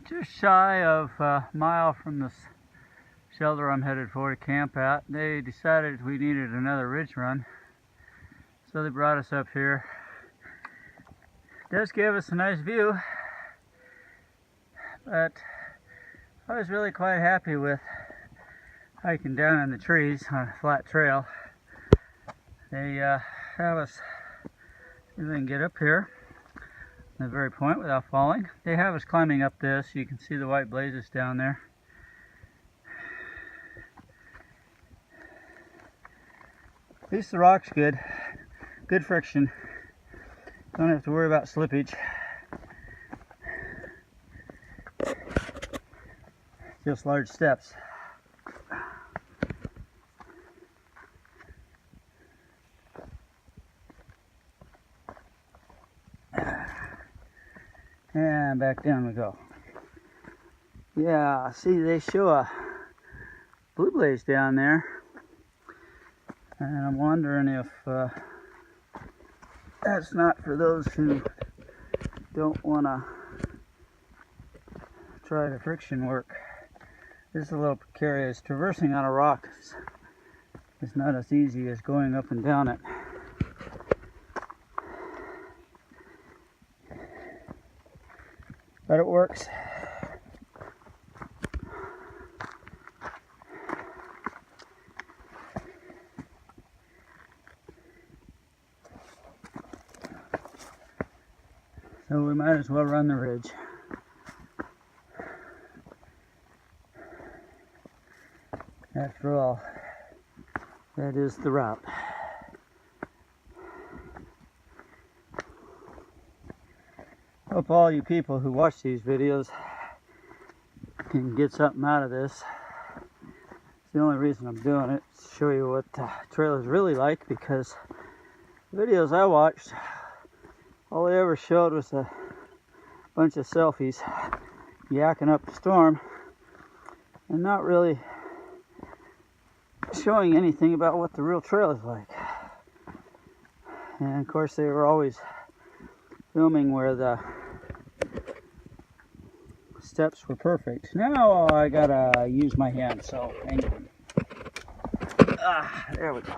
Just shy of a mile from the shelter I'm headed for to camp at. They decided we needed another ridge run, so they brought us up here. It does give us a nice view, but I was really quite happy with hiking down in the trees on a flat trail. They have us see if we can get up here at the very point without falling. They have us climbing up this. You can see the white blazes down there. At least the rock's good. Good friction. Don't have to worry about slippage. Just large steps. And back down we go. Yeah, see, they show a blue blaze down there. And I'm wondering if that's not for those who don't want to try the friction work. This is a little precarious. Traversing on a rock is not as easy as going up and down it. But it works. So we might as well run the ridge. After all, that is the route. Hope all you people who watch these videos can get something out of this. It's the only reason I'm doing it, to show you what the trail is really like, because the videos I watched, all they ever showed was a bunch of selfies yakking up the storm and not really showing anything about what the real trail is like. And of course they were always filming where the steps were perfect. Now I gotta use my hand, so hang on. There we go.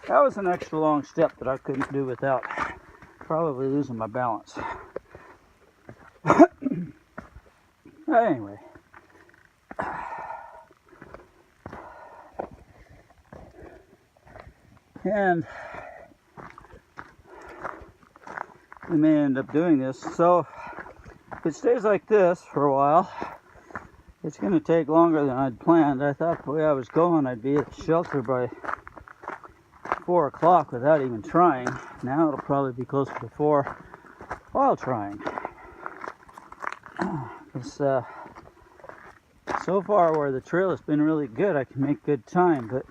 That was an extra long step that I couldn't do without probably losing my balance. Anyway. And we may end up doing this. So if it stays like this for a while, it's going to take longer than I'd planned. I thought the way I was going, I'd be at the shelter by 4 o'clock without even trying. Now it'll probably be closer to 4 while trying. It's, so far where the trail has been really good, I can make good time, but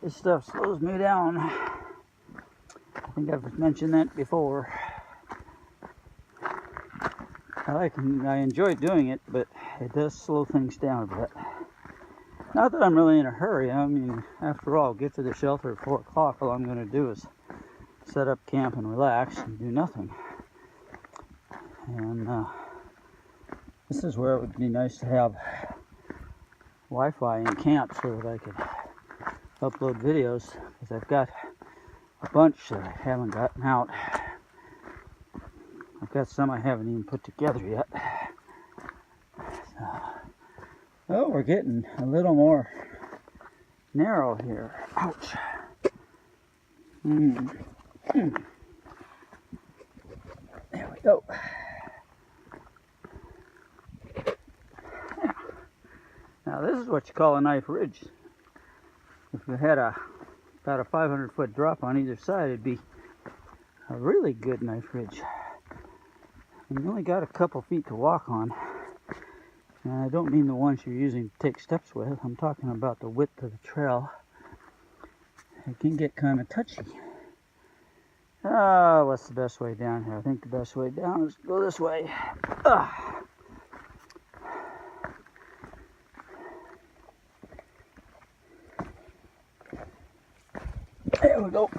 this stuff slows me down. I think I've mentioned that before. I enjoy doing it, but it does slow things down a bit. Not that I'm really in a hurry. I mean, after all, get to the shelter at 4 o'clock. All I'm going to do is set up camp and relax and do nothing. And this is where it would be nice to have Wi-Fi in camp so that I could upload videos, because I've got a bunch that I haven't gotten out. I've got some I haven't even put together yet. Oh, we're getting a little more narrow here. Ouch. There we go. Now this is what you call a knife ridge. If you had about a 500-foot drop on either side, it'd be a really good knife ridge. And you only got a couple feet to walk on. And I don't mean the ones you're using to take steps with. I'm talking about the width of the trail. It can get kind of touchy. What's the best way down here? I think the best way down is to go this way. There we go.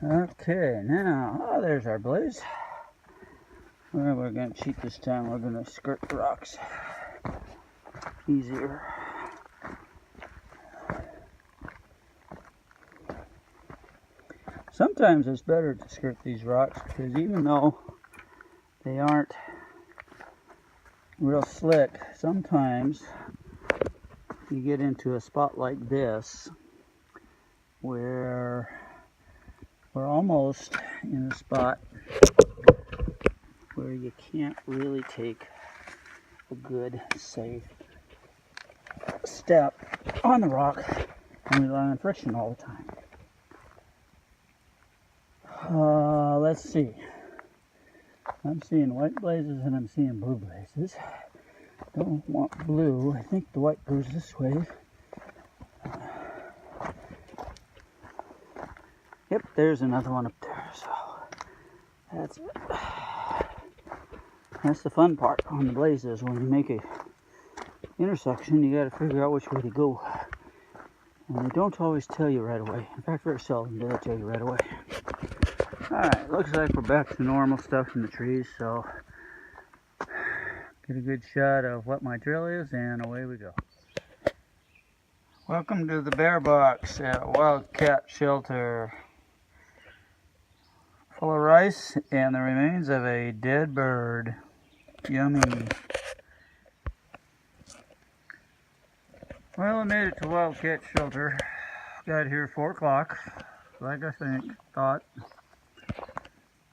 Okay, now, oh, there's our blaze. Well, we're going to cheat this time. We're going to skirt the rocks easier. Sometimes it's better to skirt these rocks because even though they aren't real slick, sometimes you get into a spot like this where we're almost in a spot where you can't really take a good, safe step on the rock and rely on friction all the time. Let's see. I'm seeing white blazes and I'm seeing blue blazes. Don't want blue. I think the white goes this way. Yep, there's another one up there. So that's it. That's the fun part on the blazes. When you make a intersection, you got to figure out which way to go. And they don't always tell you right away. In fact, very seldom do they tell you right away. Alright, looks like we're back to normal stuff in the trees, so get a good shot of what my trail is, and away we go. Welcome to the bear box at Wildcat shelter. Full of rice and the remains of a dead bird. Yummy. Well, I made it to Wildcat shelter. Got here 4 o'clock, like I thought.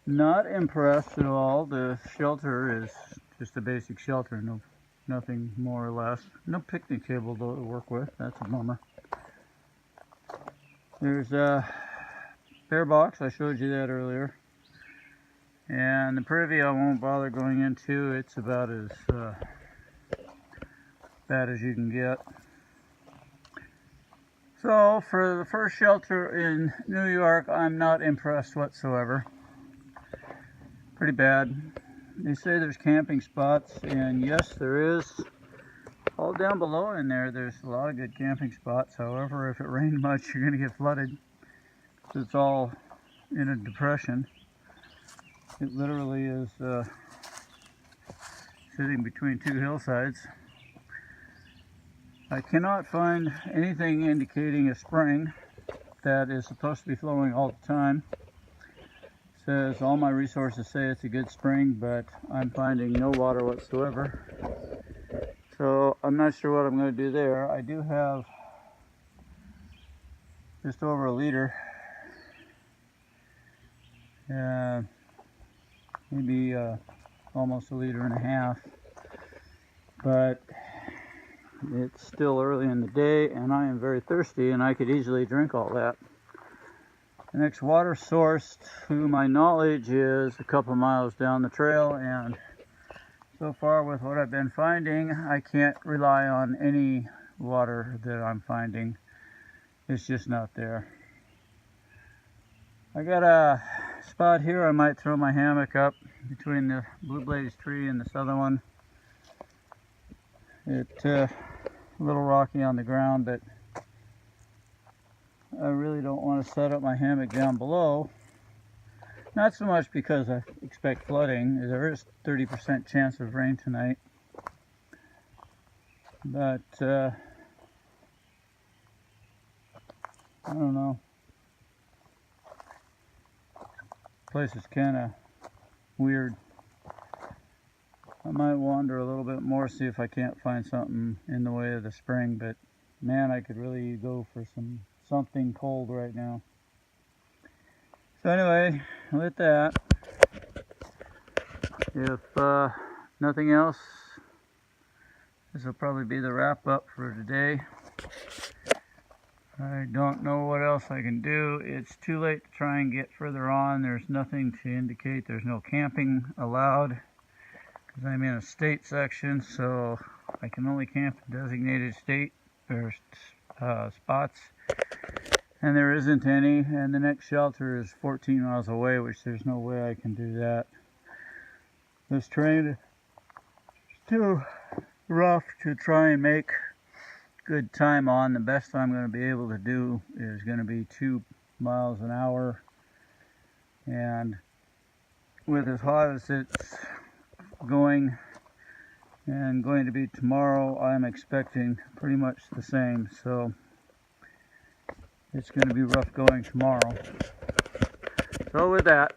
Not impressed at all. The shelter is just a basic shelter, nothing more or less. No picnic table to work with. That's a bummer. There's a bear box. I showed you that earlier. And the privy I won't bother going into. It's about as bad as you can get. So for the first shelter in New York, I'm not impressed whatsoever. Pretty bad. They say there's camping spots, and yes, there is. All down below in there, there's a lot of good camping spots. However, if it rained much, you're going to get flooded. It's all in a depression. It literally is sitting between 2 hillsides. I cannot find anything indicating a spring that is supposed to be flowing all the time. Says all my resources say it's a good spring, but I'm finding no water whatsoever. So I'm not sure what I'm going to do there. I do have just over 1 liter. Maybe almost 1.5 liters. But it's still early in the day and I am very thirsty and I could easily drink all that. The next water source, to my knowledge, is a couple miles down the trail, and so far with what I've been finding, I can't rely on any water that I'm finding. It's just not there. I got a spot here I might throw my hammock up between the blue blaze tree and this other one. It's a little rocky on the ground, but I really don't want to set up my hammock down below. Not so much because I expect flooding. There is 30% chance of rain tonight. But, I don't know. This place is kind of weird. I might wander a little bit more, see if I can't find something in the way of the spring, but man, I could really go for something cold right now. So anyway, with that, if nothing else, this will probably be the wrap up for today. I don't know what else I can do. It's too late to try and get further on. There's nothing to indicate there's no camping allowed because I'm in a state section, so I can only camp in designated state or spots. And there isn't any, and the next shelter is 14 miles away, which there's no way I can do that. This terrain is too rough to try and make good time on. The best I'm going to be able to do is going to be 2 miles an hour And with as hot as it's going and going to be tomorrow, I'm expecting pretty much the same. So it's going to be rough going tomorrow. So with that,